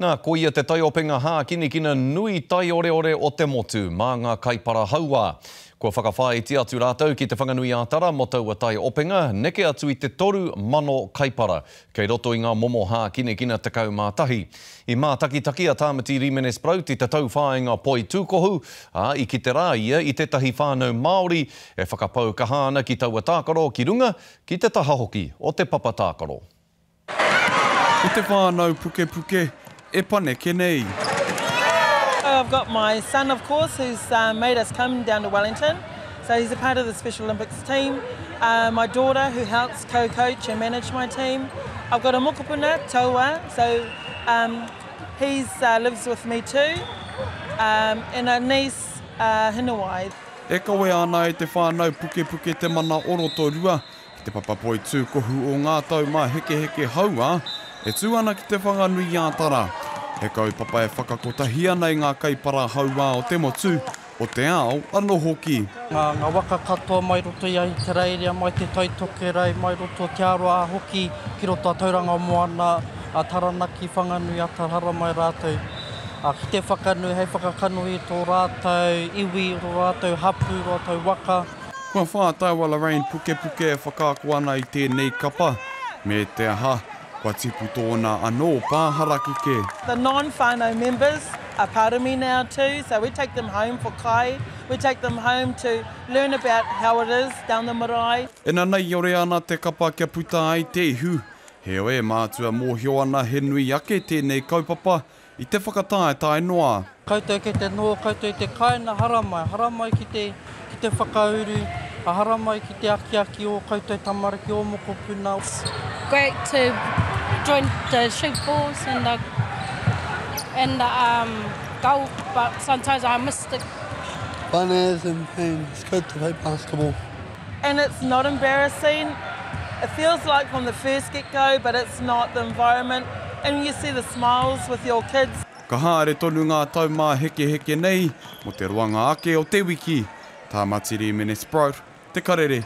Nā, ko ia te tai openga hā kinikina nui tai ore o te motu mā ngā kaipara haua. Kua whakawhāiti atu rātou ki te whanganui ātara mo taua tai openga, neke atu i te 3,000 kaipara, kei roto i ngā momo hā kinikina tekau mātahi. I mātaki-taki a Tāmati Rimenez Prout i te tauwhāinga poi tūkohu, i ki te rā ia i tetahi whānau Māori e whakapau kahana ki taua tākaro ki runga ki te taha hoki o te papa tākaro. Ko te whānau puke puke, e paneke nei. I've got my son, of course, who's made us come down to Wellington. So he's a part of the Special Olympics team. My daughter, who helps co-coach and manage my team. I've got a mokopuna, Taua, so he lives with me too. And a niece, Hinawai. E kawe ana e te whānau puke puke te mana orotorua, ki te papapoi tūkohu o ngā tau mā heke heke haua, e tū ana ki te whanganui ātara. He kaupapa e whakakotahi ana i ngā kaipara haua o te motu, o te ao anō hoki. Ngā waka katoa mai roto i te reiria, mai te taitoke rei, mai roto te aroa hoki, ki roto a tauranga moana, a taranaki whanganui atarara mai rātou. Ki te whakanui, hei whakakanui tō rātou, iwi tō rātou, hapu rātou waka. Kua whātau ala Rain puke puke e whakāko ana i tēnei kapa, me te aha. Kua tipu tōna anō pāhara kike. The non-whānau members are part of me now too, so we take them home for kai. We take them home to learn about how it is down the marae. E nei ore ana te kapa kia puta ai te ihu. Heo e mātua mōhio ana he nui ake tēnei kaupapa i te whakatae noa. Koutou ki te noa, koutou te kaina haramai ki te whakauru, haramai ki te aki o koutou tamariki o mokopuna. Great to join the shoot balls and goal, but sometimes I missed it. Fun as and it's good to play basketball. And it's not embarrassing. It feels like from the first get-go, but it's not. The environment, and you see the smiles with your kids. Ka haere tonu ngā tau mā heke heke nei, mo te ruanga ake o te wiki. Tāmati Rimenez Prout, te karere.